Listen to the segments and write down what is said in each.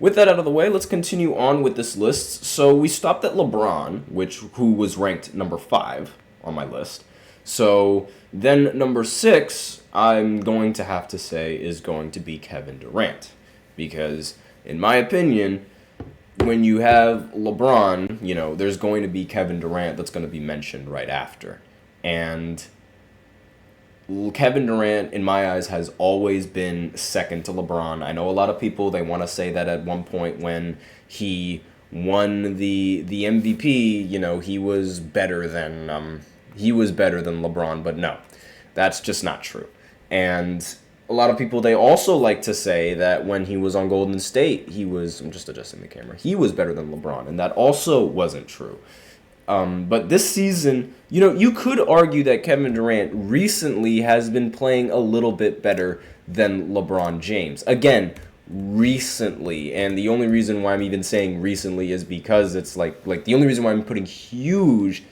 With that out of the way, let's continue on with this list. So we stopped at LeBron, who was ranked number 5 on my list. So then number 6, I'm going to have to say is going to be Kevin Durant. Because in my opinion, when you have LeBron, there's going to be Kevin Durant that's going to be mentioned right after. And Kevin Durant, in my eyes, has always been second to LeBron. I know a lot of people, they want to say that at one point when he won the MVP, he was better than LeBron, but no, that's just not true. And a lot of people, they also like to say that when he was on Golden State, I'm just adjusting the camera, he was better than LeBron, and that also wasn't true. But this season, you could argue that Kevin Durant recently has been playing a little bit better than LeBron James. Again, recently, and the only reason why I'm even saying recently is because it's like the only reason why I'm putting huge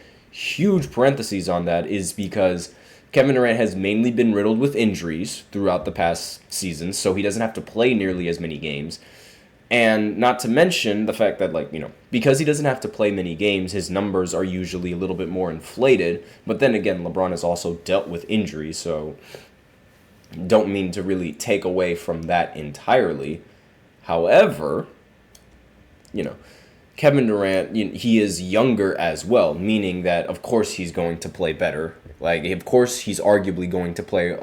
parentheses on that is because Kevin Durant has mainly been riddled with injuries throughout the past season, so he doesn't have to play nearly as many games. And not to mention the fact that, because he doesn't have to play many games, his numbers are usually a little bit more inflated. But then again, LeBron has also dealt with injuries, so don't mean to really take away from that entirely. However, Kevin Durant, he is younger as well, meaning that, of course, he's going to play better. Of course, he's arguably going to play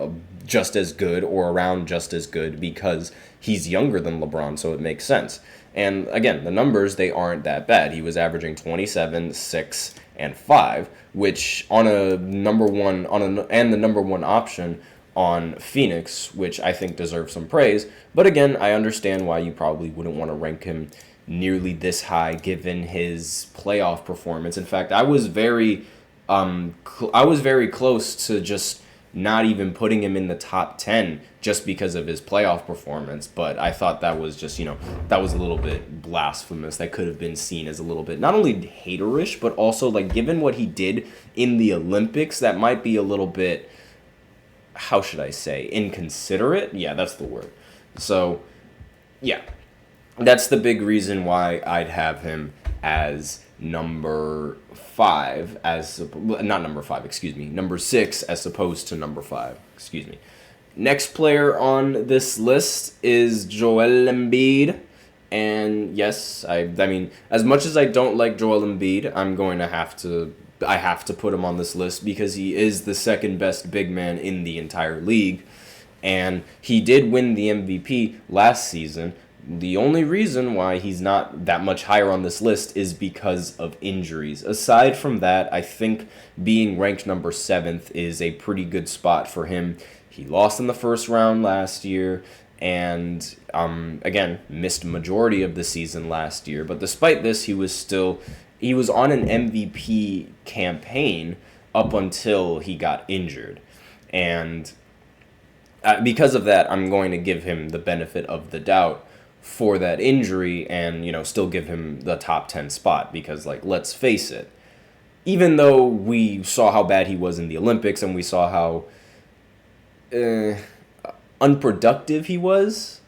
just as good or around just as good because he's younger than LeBron, so it makes sense. And again, the numbers, they aren't that bad. He was averaging 27, 6, and 5, which on a number one and the number one option on Phoenix, which I think deserves some praise. But again, I understand why you probably wouldn't want to rank him nearly this high given his playoff performance. In fact, I was very close to just not even putting him in the top 10 just because of his playoff performance, but I thought that was just, that was a little bit blasphemous. That could have been seen as a little bit, not only haterish, but also, given what he did in the Olympics, that might be a little bit, how should I say, inconsiderate? Yeah, that's the word. So, yeah, that's the big reason why I'd have him as number 6 as opposed to number 5, Next player on this list is Joel Embiid. And yes, I mean, as much as I don't like Joel Embiid, I have to put him on this list because he is the second best big man in the entire league. And he did win the MVP last season. The only reason why he's not that much higher on this list is because of injuries. Aside from that, I think being ranked number 7th is a pretty good spot for him. He lost in the first round last year and, again, missed a majority of the season last year. But despite this, he was on an MVP campaign up until he got injured. And because of that, I'm going to give him the benefit of the doubt for that injury and, still give him the top 10 spot because, let's face it, even though we saw how bad he was in the Olympics and we saw how unproductive he was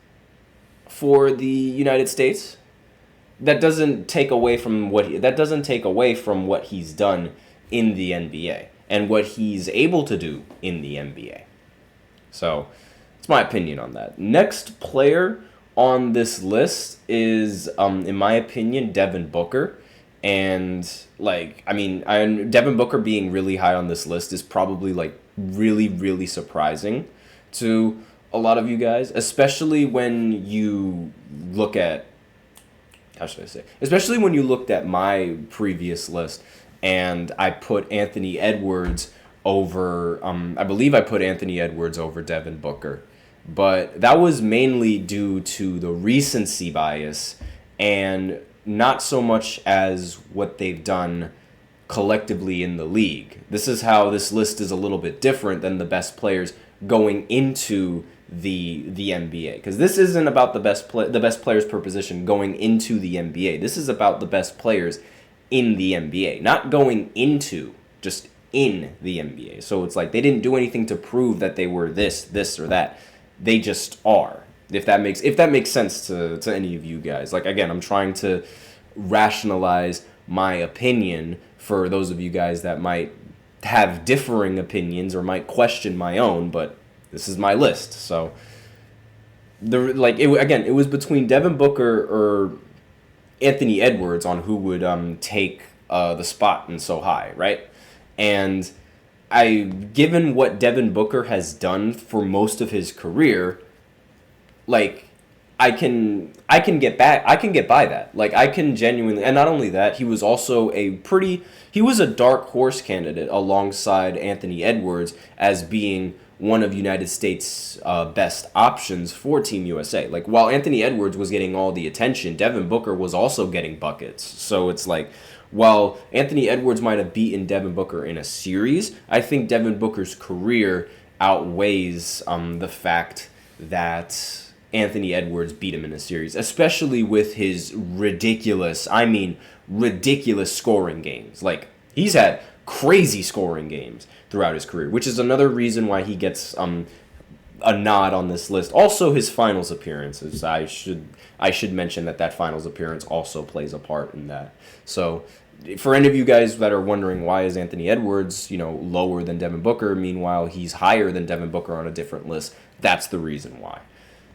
for the United States, that doesn't take away from what he's done in the NBA and what he's able to do in the NBA. So, it's my opinion on that. Next player on this list is, in my opinion, Devin Booker. And, Devin Booker being really high on this list is probably, really, really surprising to a lot of you guys, especially when you look at, especially when you looked at my previous list and I put Anthony Edwards over, I believe I put Anthony Edwards over Devin Booker. But that was mainly due to the recency bias and not so much as what they've done collectively in the league. This is how this list is a little bit different than the best players going into the NBA. Because this isn't about the best players per position going into the NBA. This is about the best players in the NBA. Not going into, just in the NBA. So it's they didn't do anything to prove that they were this or that. They just are. If that makes sense to any of you guys. Like, again, I'm trying to rationalize my opinion for those of you guys that might have differing opinions or might question my own, but this is my list. So it was between Devin Booker or Anthony Edwards on who would take the spot in so high, right? And given what Devin Booker has done for most of his career, like I can get by that. Like, I can genuinely, and not only that, he was a dark horse candidate alongside Anthony Edwards as being one of United States' best options for Team USA. Like, while Anthony Edwards was getting all the attention, Devin Booker was also getting buckets. So it's like, while Anthony Edwards might have beaten Devin Booker in a series, I think Devin Booker's career outweighs the fact that Anthony Edwards beat him in a series, especially with his ridiculous scoring games. Like, he's had crazy scoring games throughout his career, which is another reason why he gets a nod on this list. Also, his finals appearances. I should mention that finals appearance also plays a part in that. So, for any of you guys that are wondering why is Anthony Edwards, lower than Devin Booker, meanwhile he's higher than Devin Booker on a different list, that's the reason why.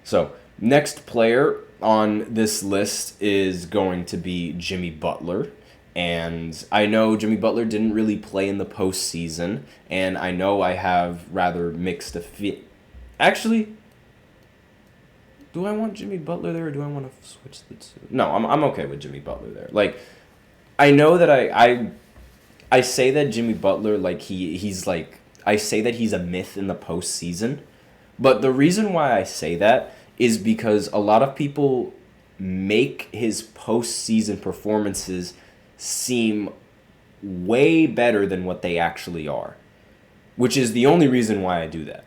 So, next player on this list is going to be Jimmy Butler. And I know Jimmy Butler didn't really play in the postseason, and I know I have rather mixed Actually, do I want Jimmy Butler there, or do I want to switch the two? No, I'm okay with Jimmy Butler there. Like, I know that I say that Jimmy Butler, like, he's like, I say that he's a myth in the postseason, but the reason why I say that is because a lot of people make his postseason performances seem way better than what they actually are, which is the only reason why I do that.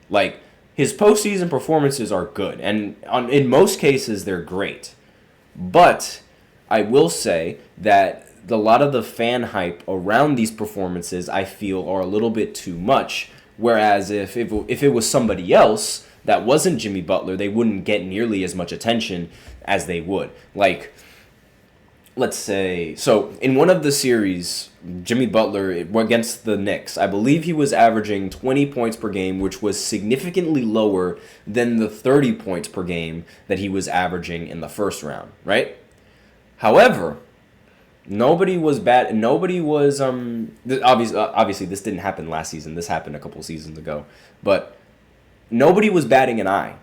Like, his postseason performances are good, and in most cases they're great, but I will say that a lot of the fan hype around these performances, I feel, are a little bit too much, whereas if it was somebody else that wasn't Jimmy Butler, they wouldn't get nearly as much attention as they would. Like, let's say, so in one of the series, Jimmy Butler against the Knicks, I believe he was averaging 20 points per game, which was significantly lower than the 30 points per game that he was averaging in the first round, right? However, obviously this didn't happen last season, this happened a couple seasons ago, but nobody was batting an eye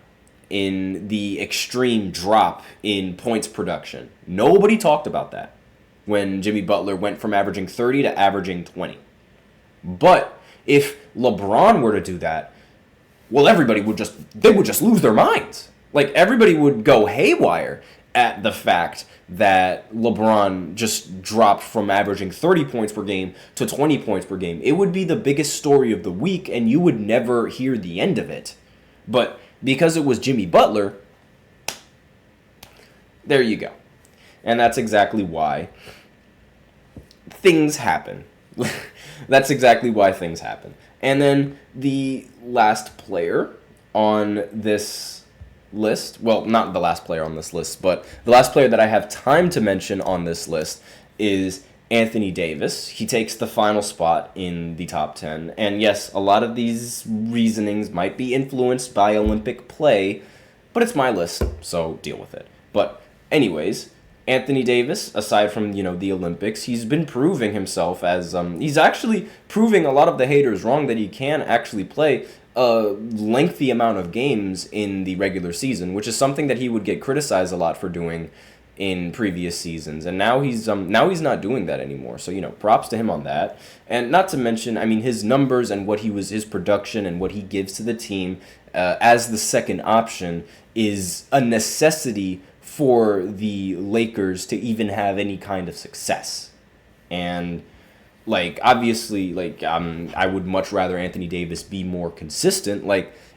in the extreme drop in points production. Nobody talked about that when Jimmy Butler went from averaging 30 to averaging 20. But if LeBron were to do that, well, everybody would just lose their minds. Like, everybody would go haywire at the fact that LeBron just dropped from averaging 30 points per game to 20 points per game. It would be the biggest story of the week, and you would never hear the end of it. But because it was Jimmy Butler, there you go. And that's exactly why things happen. That's exactly why things happen. And then the last player on this list, well, not the last player on this list, but the last player that I have time to mention on this list is Anthony Davis. He takes the final spot in the top 10. And yes, a lot of these reasonings might be influenced by Olympic play, but it's my list, so deal with it. But anyways, Anthony Davis, aside from, the Olympics, he's been proving himself as, he's actually proving a lot of the haters wrong that he can actually play a lengthy amount of games in the regular season, which is something that he would get criticized a lot for doing in previous seasons, and now he's not doing that anymore. So props to him on that. And not to mention, his numbers and his production and what he gives to the team as the second option is a necessity for the Lakers to even have any kind of success. And obviously, I would much rather Anthony Davis be more consistent.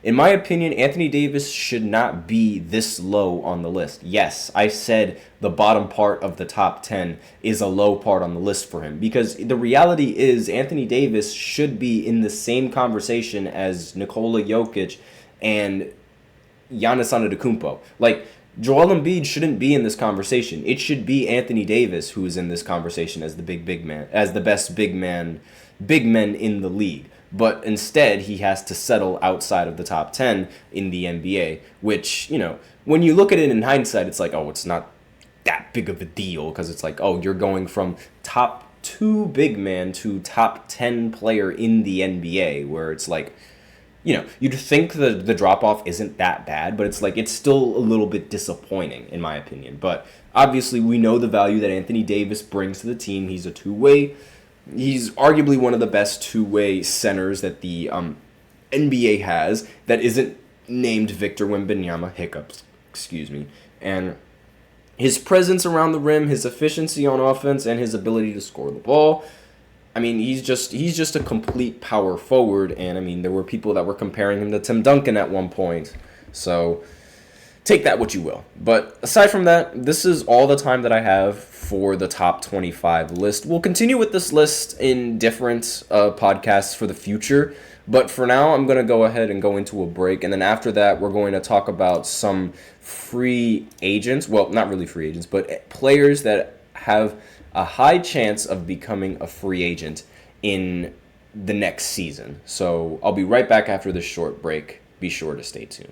In my opinion, Anthony Davis should not be this low on the list. Yes, I said the bottom part of the top 10 is a low part on the list for him, because the reality is Anthony Davis should be in the same conversation as Nikola Jokic and Giannis Antetokounmpo. Like, Joel Embiid shouldn't be in this conversation. It should be Anthony Davis who is in this conversation as the big man, as the best big men in the league. But instead, he has to settle outside of the top 10 in the NBA, which, you know, when you look at it in hindsight, it's like, oh, it's not that big of a deal, because it's like, oh, you're going from top 2 big man to top 10 player in the NBA, where it's like, you know, you'd think the drop-off isn't that bad, but it's like, it's still a little bit disappointing, in my opinion. But obviously, we know the value that Anthony Davis brings to the team. He's a two-way. He's arguably one of the best two-way centers that the NBA has that isn't named Victor Wembanyama, hiccups, excuse me. And his presence around the rim, his efficiency on offense, and his ability to score the ball, I mean, he's just a complete power forward. And, I mean, there were people that were comparing him to Tim Duncan at one point. So take that what you will. But aside from that, this is all the time that I have for the top 25 list. We'll continue with this list in different podcasts for the future. But for now, I'm going to go ahead and go into a break. And then after that, we're going to talk about some free agents. Well, not really free agents, but players that have a high chance of becoming a free agent in the next season. So I'll be right back after this short break. Be sure to stay tuned.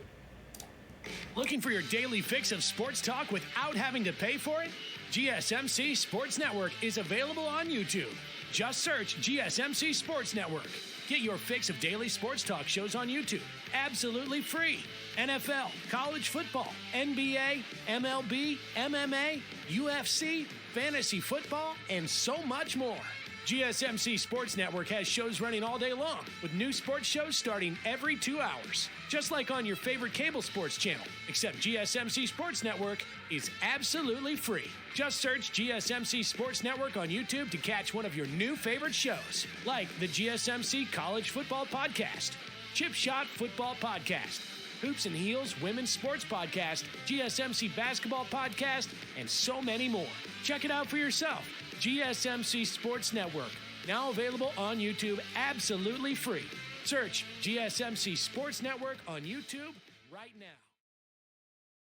Looking for your daily fix of sports talk without having to pay for it? GSMC Sports Network is available on YouTube. Just search GSMC Sports Network. Get your fix of daily sports talk shows on YouTube, absolutely free. NFL, college football, NBA, MLB, MMA, UFC, fantasy football, and so much more. GSMC Sports Network has shows running all day long, with new sports shows starting every 2 hours. Just like on your favorite cable sports channel, except GSMC Sports Network is absolutely free. Just search GSMC Sports Network on YouTube to catch one of your new favorite shows, like the GSMC College Football Podcast, Chip Shot Football Podcast, Hoops and Heels Women's Sports Podcast, GSMC Basketball Podcast, and so many more. Check it out for yourself. GSMC Sports Network, now available on YouTube absolutely free. Search GSMC Sports Network on YouTube right now.